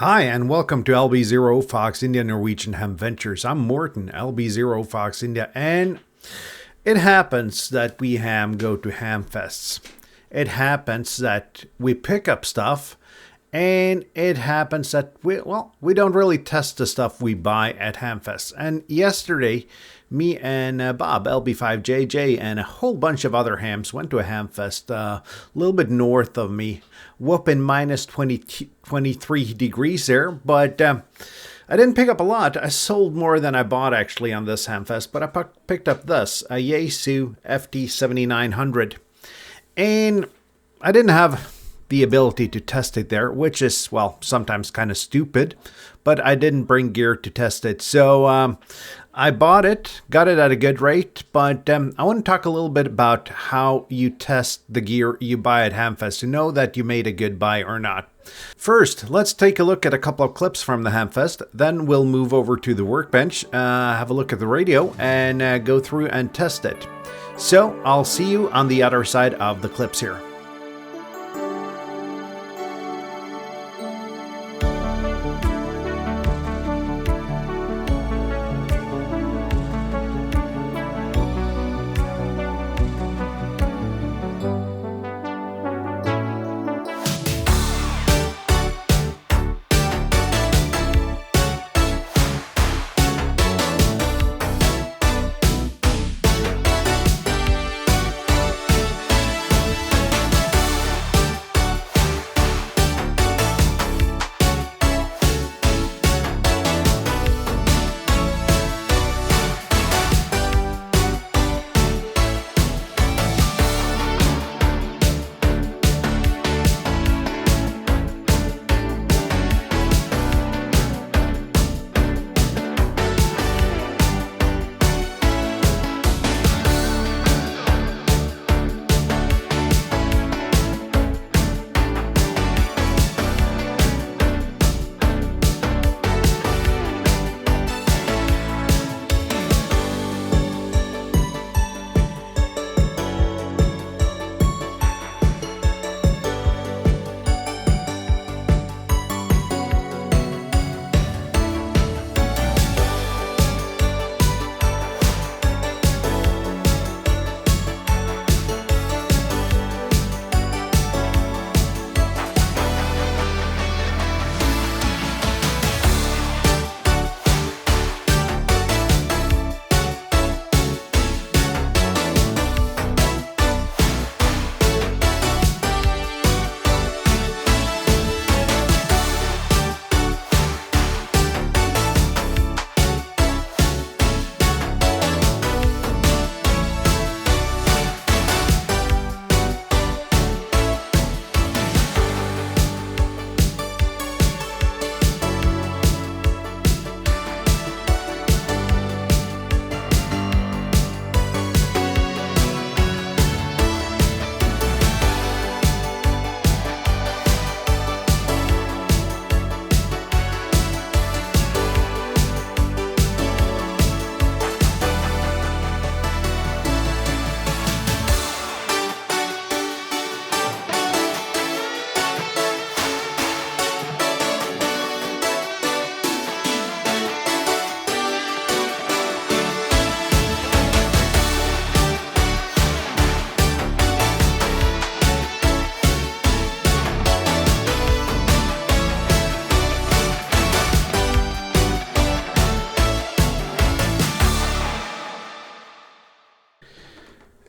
Hi, and welcome to LB0 Fox India Norwegian Ham Ventures. I'm Morten, LB0 Fox India, and it happens that we go to HAMFESTs. It happens that we pick up stuff, and it happens that we don't really test the stuff we buy at HAMFEST. And yesterday, me and Bob, LB5JJ, and a whole bunch of other hams went to a HAMFEST a little bit north of me, whooping minus 23 degrees there. But I didn't pick up a lot. I sold more than I bought actually on this HAMFEST, but I picked up this, a Yaesu FT-7900. And I didn't have the ability to test it there, which is, well, sometimes kind of stupid, but I didn't bring gear to test it. So I bought it, got it at a good rate, but I want to talk a little bit about how you test the gear you buy at HAMFEST to know that you made a good buy or not. First, let's take a look at a couple of clips from the HAMFEST, then we'll move over to the workbench, have a look at the radio, and go through and test it. So I'll see you on the other side of the clips here.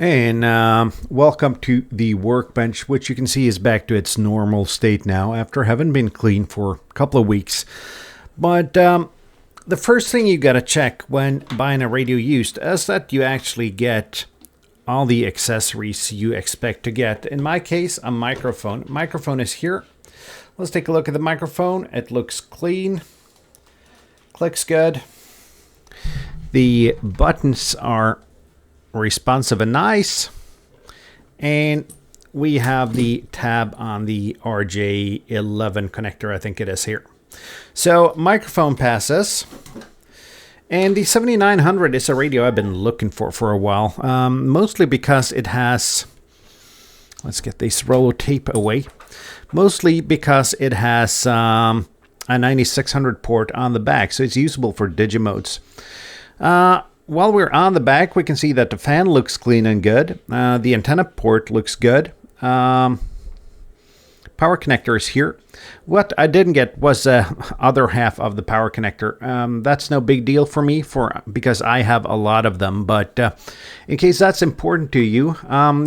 And welcome to the workbench, which you can see is back to its normal state now after having been clean for a couple of weeks. But the first thing you got to check when buying a radio used is that you actually get all the accessories you expect to get. In my case, a microphone. Microphone is here. Let's take a look at the microphone. It looks clean, clicks good. The buttons are responsive and nice, and we have the tab on the RJ11 connector, I think it is here. So microphone passes, and the 7900 is a radio I've been looking for a while, mostly because it has, let's get this roll of tape away, mostly because it has a 9600 port on the back, so it's usable for digimodes. While we're on the back, we can see that the fan looks clean and good. The antenna port looks good. Power connector is here. What I didn't get was the other half of the power connector. That's no big deal for me because I have a lot of them. But in case that's important to you,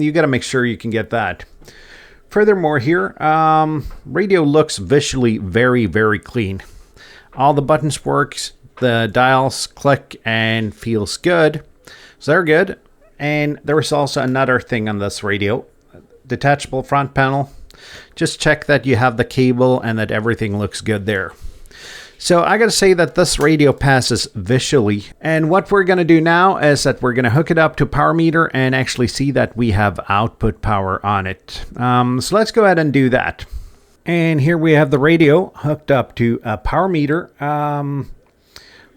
you got to make sure you can get that. Furthermore here, radio looks visually very, very clean. All the buttons works. The dials click and feels good. So they're good. And there is also another thing on this radio. Detachable front panel. Just check that you have the cable and that everything looks good there. So I gotta say that this radio passes visually. And what we're gonna do now is that we're gonna hook it up to a power meter and actually see that we have output power on it. So let's go ahead and do that. And here we have the radio hooked up to a power meter.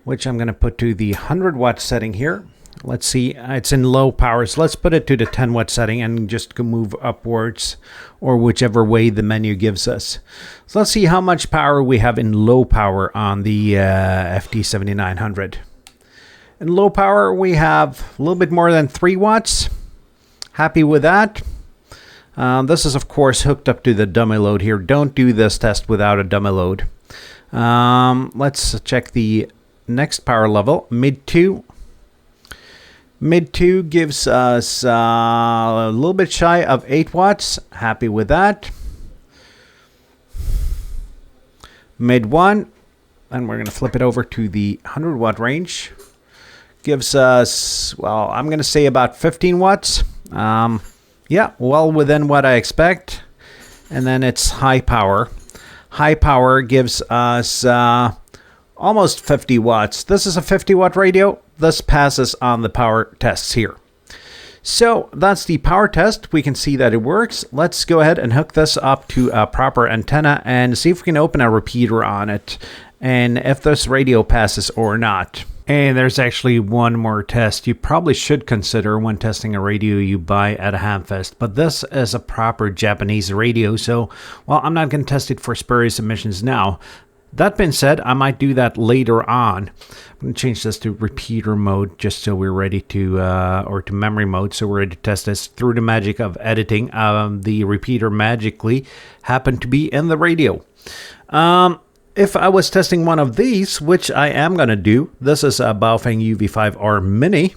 Which I'm going to put to the 100 watt setting here. Let's see, it's in low power, so let's put it to the 10 watt setting and just move upwards or whichever way the menu gives us. So let's see how much power we have in low power on the FT-7900. In low power, we have a little bit more than 3 watts. Happy with that. This is, of course, hooked up to the dummy load here. Don't do this test without a dummy load. Let's check the next power level, mid 2. Mid 2 gives us a little bit shy of 8 watts. Happy with that. Mid 1, and we're going to flip it over to the 100 watt range. Gives us, well, I'm going to say about 15 watts. Yeah, well within what I expect. And then it's high power. High power gives us almost 50 watts. This is a 50 watt radio. This passes on the power tests here. So that's the power test. We can see that it works. Let's go ahead and hook this up to a proper antenna and see if we can open a repeater on it and if this radio passes or not. And there's actually one more test you probably should consider when testing a radio you buy at a HAMFEST. But this is a proper Japanese radio, so well, I'm not going to test it for spurious emissions now. That being said, I might do that later on. I'm going to change this to repeater mode just so we're ready to, or to memory mode, so we're ready to test this. Through the magic of editing, the repeater magically happened to be in the radio. If I was testing one of these, which I am going to do, this is a Baofeng UV5R Mini.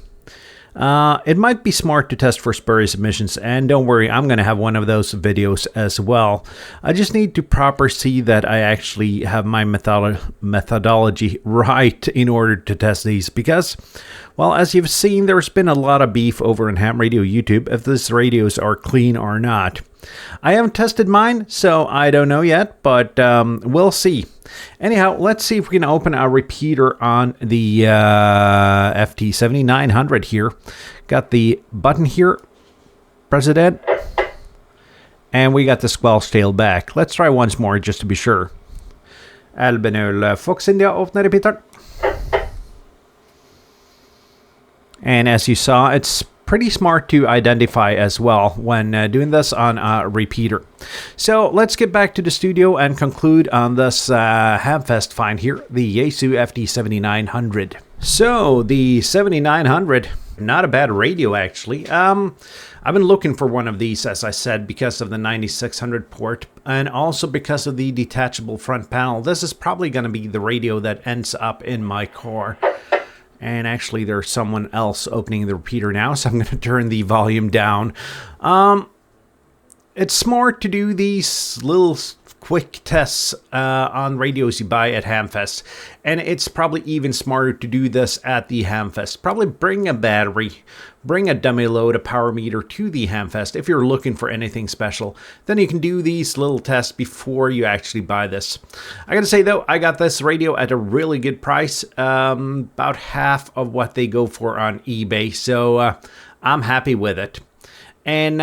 It might be smart to test for spurious emissions, and don't worry, I'm going to have one of those videos as well. I just need to proper see that I actually have my methodology right in order to test these, because, well, as you've seen, there's been a lot of beef over on Ham Radio YouTube if these radios are clean or not. I haven't tested mine, so I don't know yet, but we'll see. Anyhow, let's see if we can open a repeater on the FT-7900 here. Got the button here. Press it in. And we got the squelch tail back. Let's try once more just to be sure. Albinul Fox India, öppna repeater. And as you saw, it's pretty smart to identify as well when doing this on a repeater. So let's get back to the studio and conclude on this HAMFEST find here, the Yaesu FT-7900. So the 7900, not a bad radio actually. I've been looking for one of these, as I said, because of the 9600 port and also because of the detachable front panel. This is probably going to be the radio that ends up in my car. And actually, there's someone else opening the repeater now, so I'm going to turn the volume down. It's smart to do these little quick tests on radios you buy at HAMFEST. And it's probably even smarter to do this at the HAMFEST. Probably bring a battery, bring a dummy load, a power meter to the HAMFEST if you're looking for anything special. Then you can do these little tests before you actually buy this. I gotta say though, I got this radio at a really good price, about half of what they go for on eBay. So I'm happy with it. And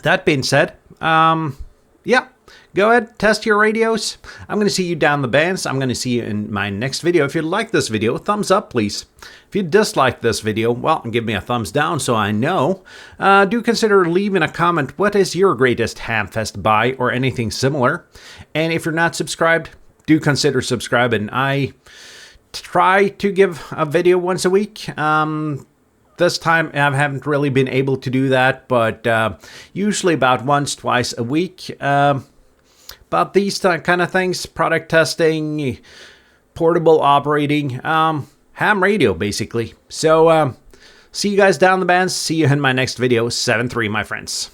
that being said, yeah. Go ahead, test your radios. I'm going to see you down the bands. I'm going to see you in my next video. If you like this video, thumbs up, please. If you dislike this video, well, give me a thumbs down so I know. Do consider leaving a comment. What is your greatest HAMFEST buy or anything similar? And if you're not subscribed, do consider subscribing. I try to give a video once a week. This time I haven't really been able to do that, but usually about once, twice a week. About these kind of things, product testing, portable operating, ham radio basically. So see you guys down the bands. See you in my next video. 7-3, my friends.